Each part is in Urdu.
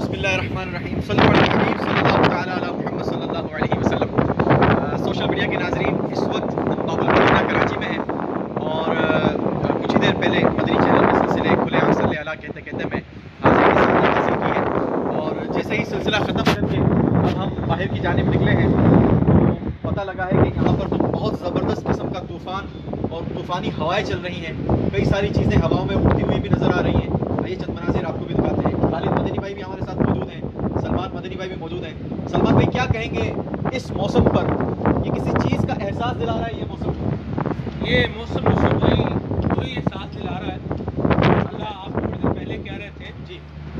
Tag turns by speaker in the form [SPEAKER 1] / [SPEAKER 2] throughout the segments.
[SPEAKER 1] بسم اللہ الرحمن الرحیم صلی اللہ علیہ حبیب صلی اللہ تعالیٰ علی محمد صلی اللہ علیہ وسلم۔ سوشل میڈیا کے ناظرین، اس وقت ہم باب المدینہ کراچی میں ہیں اور کچھ ہی دیر پہلے مدنی چینل کے سلسلے کھلے عام صلی اللہ کہتے کہتے میں حاضر حاصل کی ہے، اور جیسے ہی سلسلہ ختم کر کے اب ہم باہر کی جانب نکلے ہیں تو پتہ لگا ہے کہ یہاں پر تو بہت زبردست قسم کا طوفان اور طوفانی ہوائیں چل رہی ہیں، کئی ساری چیزیں ہواؤں میں اڑتی ہوئی بھی نظر آ رہی ہیں۔ آئیے چند مناظر آپ کو بھی دکھاتے ہیں۔ خالد مدنی بھائی بھی ہمارے ساتھ موجود ہیں، سلمان مدنی بھائی بھی موجود ہیں۔ سلمان بھائی کیا کہیں گے اس موسم پر؟ یہ کسی چیز کا احساس دلا رہا ہے یہ موسم؟
[SPEAKER 2] یہ موسم یوسف بھائی وہی احساس دلا رہا ہے۔ اللہ آپ کو کچھ دن پہلے کہہ رہے تھے
[SPEAKER 1] جی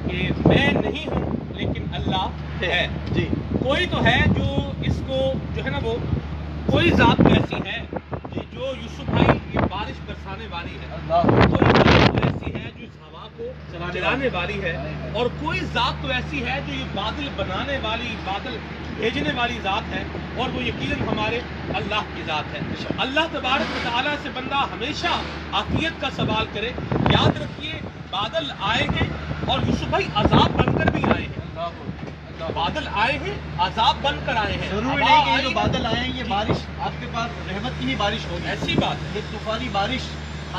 [SPEAKER 2] کہ میں نہیں ہوں لیکن اللہ ہے۔
[SPEAKER 1] جی
[SPEAKER 2] کوئی تو ہے جو اس کو جو ہے نا وہ کوئی ذات تو ایسی ہے جو یوسف بھائی یہ بارش برسانے والی ہے، کوئی ذات تو ایسی ہے جو اس ہوا کو چلانے والی ہے، اور کوئی ذات تو ایسی ہے جو یہ بادل بنانے والی، بادل بھیجنے والی ذات ہے، اور وہ یقیناً ہمارے اللہ کی ذات ہے۔ اللہ تبارک و تعالیٰ سے بندہ ہمیشہ عافیت کا سوال کرے۔ یاد رکھیے بادل آئے ہیں اور یوسف بھائی عذاب بن کر بھی آئے ہیں۔ بادل آئے ہیں، عذاب بن کر آئے ہیں۔
[SPEAKER 1] ضروری نہیں کہ یہ جو بادل آئے ہیں یہ بارش آپ کے پاس رحمت کی ہی بارش ہوگی،
[SPEAKER 2] ایسی بات ہے،
[SPEAKER 1] یہ طوفانی بارش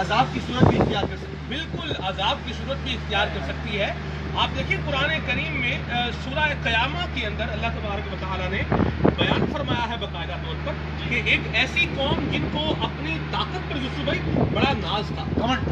[SPEAKER 1] عذاب کی صورت بھی اختیار کر سکتی ہے۔
[SPEAKER 2] بالکل عذاب کی صورت بھی اختیار کر سکتی ہے۔ آپ دیکھیں قرآن کریم میں سورہ قیامہ کے اندر اللہ تبارک و تعالیٰ نے بیان فرمایا ہے باقاعدہ طور پر کہ ایک ایسی قوم جن کو اپنی طاقت پر یوسف بھائی بڑا ناز تھا، گھمنڈ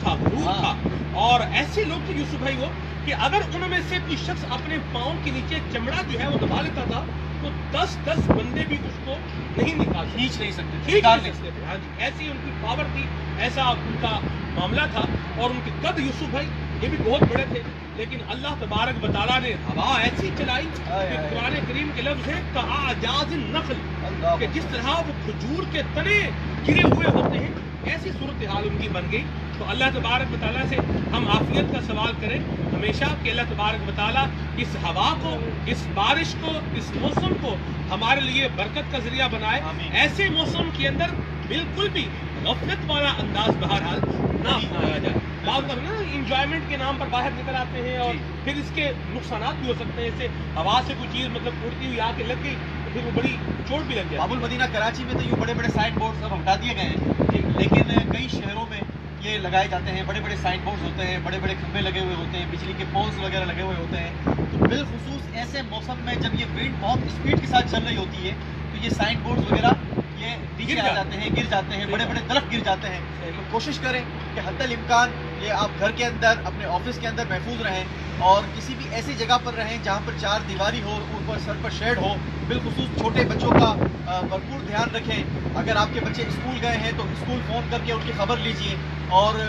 [SPEAKER 2] تھا، غرور تھا، اور ایسے لوگ تھے یوسف بھائی وہ کہ اگر ان میں سے کوئی شخص اپنے پاؤں کے نیچے چمڑا جو ہے وہ دبا لیتا تھا تو 10 بندے بھی اس کو نہیں نکال
[SPEAKER 1] کھینچ نہیں سکتے
[SPEAKER 2] تھے۔ ہاں جی، ایسی ان کی پاور تھی، ایسا ان کا معاملہ تھا، اور ان کے قد یوسف بھائی یہ بھی بہت بڑے تھے، لیکن اللہ تبارک و تعالیٰ نے ہوا ایسی چلائی کہ قرآن کریم کے لفظ ہے کاعجاز النخل، کہ جس طرح وہ کھجور کے تنے گرے ہوئے ہوتے ہیں ایسی صورتحال ان کی بن گئی۔ تو اللہ تبارک و تعالیٰ سے ہم عافیت کا سوال کریں ہمیشہ کہ اللہ تبارک و تعالیٰ اس ہوا کو، اس بارش کو، اس موسم کو ہمارے لیے برکت کا ذریعہ بنائے۔ ایسے موسم کے اندر بالکل بھی غفلت والا انداز بہرحال نہ اپنایا جائے۔ بعض لوگ نا انجوائمنٹ کے نام پر باہر نکل آتے ہیں اور پھر اس کے نقصانات بھی ہو سکتے ہیں، اس سے ہوا سے کوئی چیز مطلب اڑتی ہوئی آ کے لگ گئی تو پھر وہ بڑی چوٹ بھی لگ جائے۔
[SPEAKER 1] باب المدینہ کراچی میں تو یوں بڑے بڑے سائن بورڈ سب ہٹا دیے گئے ہیں، لیکن کئی شہروں میں یہ لگائے جاتے ہیں، بڑے بڑے سائن بورڈ ہوتے ہیں، بڑے بڑے کھمبے لگے ہوئے ہوتے ہیں، بجلی کے پولز وغیرہ لگے ہوئے ہوتے ہیں۔ تو بالخصوص ایسے موسم میں جب یہ ونڈ بہت اسپیڈ کے ساتھ چل رہی ہوتی ہے تو یہ سائن بورڈ وغیرہ یہ نیچے آ جاتے ہیں، گر جاتے ہیں، بڑے بڑے درخت گر جاتے ہیں۔ تو کوشش کریں کہ حتی الامکان یہ آپ گھر کے اندر، اپنے آفس کے اندر محفوظ رہیں، اور کسی بھی ایسی جگہ پر رہیں جہاں پر چار دیواری ہو، اوپر سر پر شیڈ ہو۔ بالخصوص چھوٹے بچوں کا بھرپور دھیان رکھیں۔ اگر آپ کے بچے اسکول گئے ہیں تو اسکول فون کر کے ان کی خبر لیجئے، اور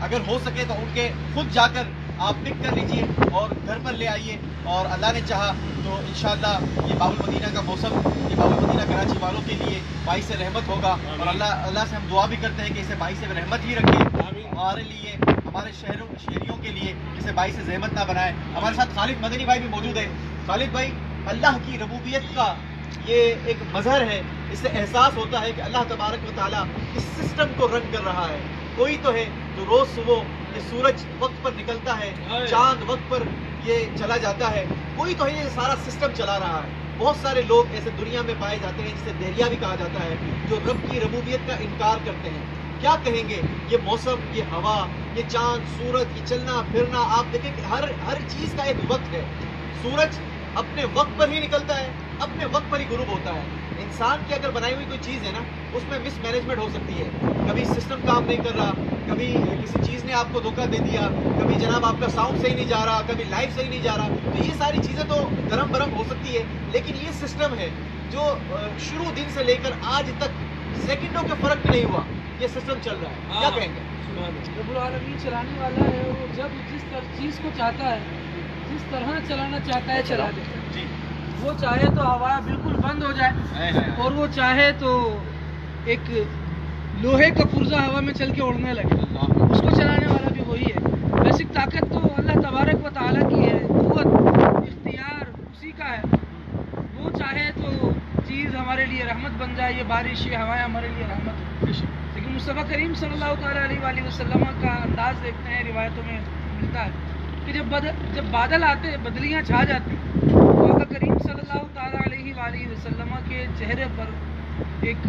[SPEAKER 1] اگر ہو سکے تو ان کے خود جا کر آپ پک کر لیجئے اور گھر پر لے آئیے، اور اللہ نے چاہا تو انشاءاللہ یہ باب المدینہ کا موسم یہ باب المدینہ کراچی والوں کے لیے باعث رحمت ہوگا، اور اللہ سے ہم دعا بھی کرتے ہیں کہ اسے باعث رحمت ہی رکھے ہمارے لیے، ہمارے شہریوں کے لیے، اسے باعث زحمت نہ بنائے۔ ہمارے ساتھ خالد مدنی بھائی بھی موجود ہیں۔ خالد بھائی، اللہ کی ربوبیت کا یہ ایک مظہر ہے، اس سے احساس ہوتا ہے کہ اللہ تبارک و تعالیٰ اس سسٹم کو رن کر رہا ہے۔ کوئی تو ہے جو روز صبح یہ سورج وقت پر نکلتا ہے، چاند وقت پر یہ چلا جاتا ہے، کوئی تو ہے یہ سارا سسٹم چلا رہا ہے۔ بہت سارے لوگ ایسے دنیا میں پائے جاتے ہیں جسے دہریہ بھی کہا جاتا ہے، جو رب کی ربوبیت کا انکار کرتے ہیں۔ کیا کہیں گے یہ موسم، یہ ہوا، یہ چاند، سورج، یہ چلنا پھرنا؟ آپ دیکھیں کہ ہر چیز کا ایک وقت ہے۔ سورج اپنے وقت پر ہی نکلتا ہے، اپنے وقت پر ہی غروب ہوتا ہے۔ انسان کی اگر بنائی ہوئی کوئی چیز ہے نا، اس میں مس مینجمنٹ ہو سکتی ہے، کبھی سسٹم کام نہیں کر رہا، کبھی کسی چیز نے آپ کو دھوکہ دے دیا، کبھی جناب آپ کا ساؤنڈ صحیح نہیں جا رہا، کبھی لائف صحیح نہیں جا رہا، تو یہ ساری چیزیں تو گرم برم ہو سکتی ہے، لیکن یہ سسٹم ہے جو شروع دن سے لے کر آج تک سیکنڈوں کے فرق بھی نہیں ہوا، یہ سسٹم چل رہا ہے۔ کیا کہیں گے؟
[SPEAKER 3] رب العالمین چلانے والا ہے، وہ جب جس چیز کو چاہتا ہے، جس طرح چلانا چاہتا ہے چلا دیتا ہے۔ وہ چاہے تو ہوا بالکل بند ہو جائے، اور وہ چاہے تو ایک لوہے کا پرزہ ہوا میں چل کے اڑنے لگے، اس کو چلانے والا بھی وہی ہے۔ بیسک طاقت تو اللہ تبارک و تعالیٰ کی ہے، قوت اختیار اسی کا ہے۔ وہ چاہے تو چیز ہمارے لیے رحمت بن جائے، یہ بارش، یہ ہوائیں ہمارے لیے رحمت ہو۔ لیکن مصطفیٰ کریم صلی اللہ تعالیٰ علیہ وآلہ وسلم کا انداز دیکھتے ہیں، روایتوں میں ملتا ہے کہ جب بادل آتے، بدلیاں چھا جاتی، تو آقا کریم صلی اللہ تعالیٰ علیہ وآلہ وسلم کے چہرے پر ایک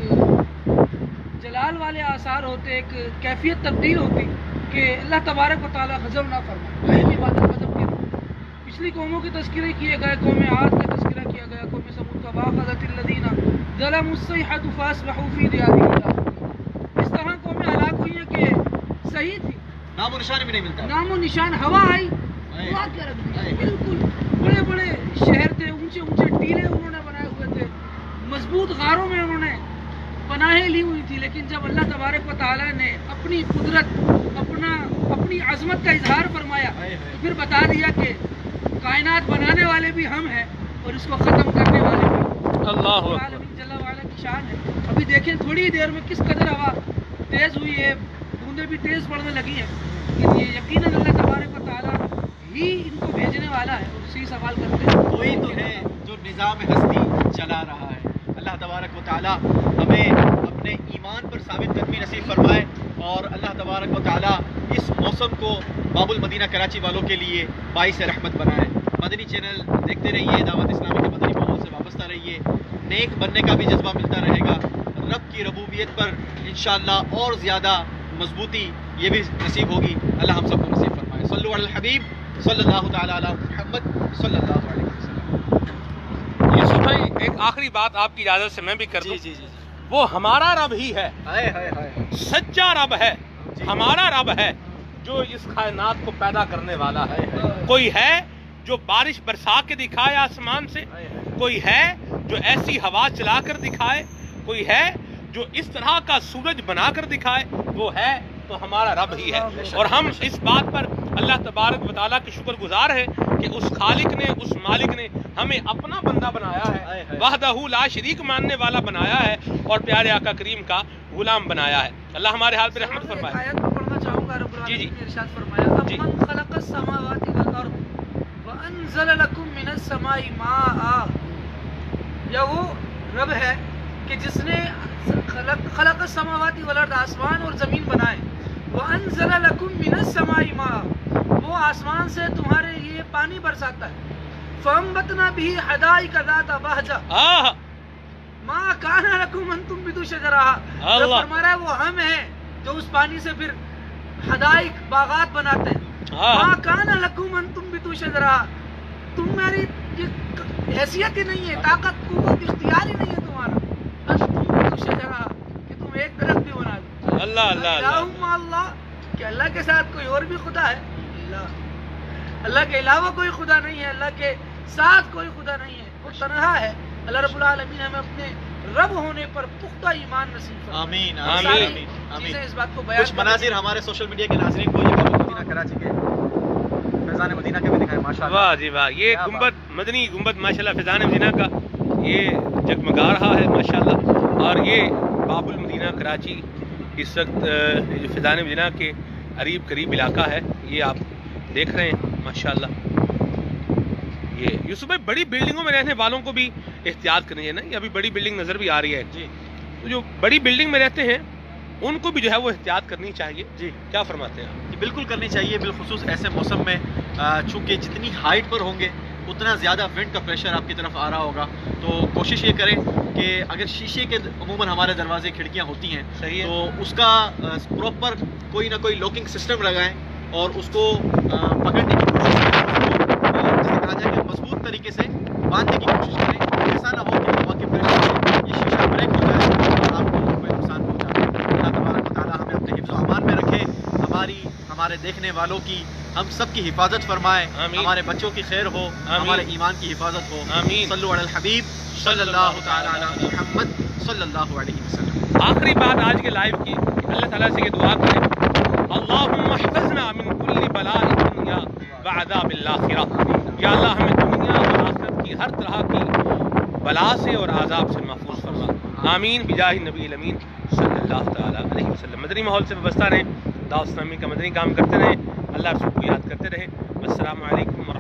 [SPEAKER 3] جلال والے آثار ہوتے، ایک کیفیت تبدیل ہوتی کہ اللہ تبارک و تعالیٰ غضب نہ فرمائے. بھی بادل غضب کے پچھلی قوموں کے تذکرے کیے گئے، قوم عاد کا تذکرہ کیا گیا، قوم ثمود کا، وَأَخَذَتِ الَّذِينَ ظَلَمُوا الصَّيْحَةُ فَأَصْبَحُوا فِي دِيَارِهِمْ. اس طرح قومیں ہلاک ہوئی ہیں کہ صحیح تھی،
[SPEAKER 1] نام و نشان بھی نہیں ملتا،
[SPEAKER 3] نام و نشان. ہوا آئی، ہوا کیا رکھ دیا، بالکل بڑے بڑے شہر تھے، اونچے اونچے ٹیلے انہوں نے بنائے ہوئے تھے، مضبوط غاروں میں انہوں نے پناہیں لی ہوئی تھی. لیکن جب اللہ تبارک و تعالیٰ نے اپنی قدرت، اپنی عظمت کا اظہار فرمایا، تو پھر بتا دیا کہ کائنات بنانے والے بھی ہم ہیں اور اس کو ختم کرنے والے بھی.
[SPEAKER 2] اللہ
[SPEAKER 3] عالمین جل وعلا کی شان ہے. ابھی دیکھیں تھوڑی دیر میں کس قدر ہوا تیز ہوئی ہے، بوندیں بھی تیز پڑنے لگی ہیں. لیکن یہ یقیناً اللہ تبارک و تعالیٰ ہی ان کو بھیجنے والا ہے. اور اسی سوال کرتے ہیں،
[SPEAKER 1] کوئی تو ہے جو نظام ہستی چلا رہا ہے. اللہ تبارک و تعالیٰ ہمیں اپنے ایمان پر ثابت قدمی نصیب فرمائے، اور اللہ تبارک و تعالیٰ اس موسم کو باب المدینہ کراچی والوں کے لیے باعث رحمت بنائے. مدنی چینل دیکھتے رہیے، دعوت اسلامی کے مدنی ماحول سے وابستہ رہیے، نیک بننے کا بھی جذبہ ملتا رہے گا. رب کی ربوبیت پر انشاءاللہ اور زیادہ مضبوطی یہ بھی نصیب ہوگی. اللہ ہم سب کو نصیب فرمائے. صلو علی الحبیب صلی اللہ تعالی علی محمد صلی اللہ علیہ وسلم.
[SPEAKER 2] یوسف بھائی ایک آخری بات آپ کی اجازت سے میں بھی کر دوں.
[SPEAKER 1] جی.
[SPEAKER 2] وہ ہمارا رب ہی ہے، سچا رب ہے، ہمارا رب ہے جو اس کائنات کو پیدا کرنے والا ہے. کوئی ہے جو بارش برسا کے دکھائے آسمان سے، کوئی ہے جو ایسی ہوا چلا کر دکھائے، کوئی ہے جو اس طرح کا سورج بنا کر دکھائے. وہ ہے تو ہمارا رب ہی ہے. اور ہم اس بات پر اللہ تبارک و تعالیٰ کے شکر گزار ہیں کہ اس خالق نے، اس مالک نے ہمیں اپنا بندہ بنایا ہے، وحدہ لا شریک ماننے والا بنایا ہے، اور پیارے آقا کریم کا غلام بنایا ہے. اللہ ہمارے حال پہ رحمت فرمائے.
[SPEAKER 3] آیت کو پڑھنا چاہوں گا. رب العالمین نے ارشاد فرمایا، من خلق السماوات والارض وانزل لكم من السماء ماء. یا وہ رب ہے کہ جس نے خلق السماوات والارض، آسمان اور زمین بنائے، وانزل لكم من السماء ماء، وہ آسمان سے تمہارے لیے پانی برساتا ہے. فانبتنا به حدائق ذات بہجہ ما کان لکم ان تنبتوا شجرها. جو فرما رہا ہے وہ ہم ہیں جو اس پانی سے پھر حدائق، باغات بناتے ہیں. ما کان لکم ان تنبتوا شجرها، تمہاری حیثیت ہی نہیں ہے، طاقت، قوت، اختیار ہی نہیں ہے تمہارا ان تنبتوا شجرها کہ تم ایک درخت بھی بنا دو. اللہ کہ اللہ کے ساتھ کوئی اور بھی خدا ہے؟ اللہ کے علاوہ کوئی خدا نہیں ہے، اللہ کے ساتھ کوئی خدا نہیں ہے، وہ تنہا ہے. اللہ رب العالمین ہمیں اپنے رب ہونے پر پختہ ایمان نصیب فرمائے.
[SPEAKER 1] آمین
[SPEAKER 3] آمین. چیزیں اس بات کو بیان
[SPEAKER 1] کچھ مناظر ہمارے سوشل میڈیا کے ناظرین کو یہ باب المدینہ کراچی کے فیضان مدینہ کے بھی دکھائے. ماشاءاللہ،
[SPEAKER 2] واہ جی واہ. یہ گنبد، مدنی گنبد ماشاءاللہ فیضان مدینہ کا یہ جگمگا رہا ہے ماشاءاللہ. اور یہ باب المدینہ کراچی اس وقت جو فیضان مدینہ کے قریب علاقہ ہے، یہ آپ دیکھ رہے ہیں ماشاءاللہ. یہ یوسف بھائی بڑی بلڈنگوں میں رہنے والوں کو بھی احتیاط کرنی ہے نا. یہ ابھی بڑی بلڈنگ نظر بھی آ رہی ہے
[SPEAKER 1] جی.
[SPEAKER 2] تو جو بڑی بلڈنگ میں رہتے ہیں ان کو بھی جو ہے وہ احتیاط کرنی چاہیے.
[SPEAKER 1] جی
[SPEAKER 2] کیا فرماتے ہیں آپ؟
[SPEAKER 1] بالکل کرنی چاہیے، بالخصوص ایسے موسم میں، چونکہ جتنی ہائٹ پر ہوں گے اتنا زیادہ ونڈ کا پریشر آپ کی طرف آ رہا ہوگا. تو کوشش یہ کریں کہ اگر شیشے کے عموماً ہمارے دروازے کھڑکیاں ہوتی ہیں
[SPEAKER 2] صحیح ہے،
[SPEAKER 1] تو اس کا پراپر کوئی نہ کوئی لاکنگ سسٹم لگائیں اور اس کو پکڑنے کی کوشش کریں، جسے کہا جائے کہ مضبوط طریقے سے باندھنے کی کوشش کریں. ایسا نہ ہو کہ ہوا کے پریشر سے یہ شیشہ بریک ہو جائے اور آپ کو کوئی نقصان پہنچا دے. اللہ تبارک و تعالیٰ ہمیں اپنے حفظ و امان میں رکھے، ہمارے دیکھنے والوں کی، ہم سب کی حفاظت فرمائے. ہمارے بچوں کی خیر ہو، ہمارے ایمان کی حفاظت ہو. صلو علی الحبیب صلی اللہ تعالی علی محمد صلی اللہ علیہ وسلم.
[SPEAKER 2] آخری بات آج کے لائیو کی، اللہ تعالیٰ سے یہ دعا کریں، اللہم احفظنا من کل بلاء الدنیا وعذاب الآخرہ. یا اللہ ہمیں دنیا اور آخرت کی ہر طرح کی بلا سے اور عذاب سے محفوظ فرما. آمین بجاہ نبی الامین صلی اللہ تعالیٰ علیہ وسلم. مدنی ماحول سے وابستہ رہیں، دعوت اسلامی کا مدنی کام کرتے رہیں، اللہ رسول کو یاد کرتے رہیں. السلام علیکم.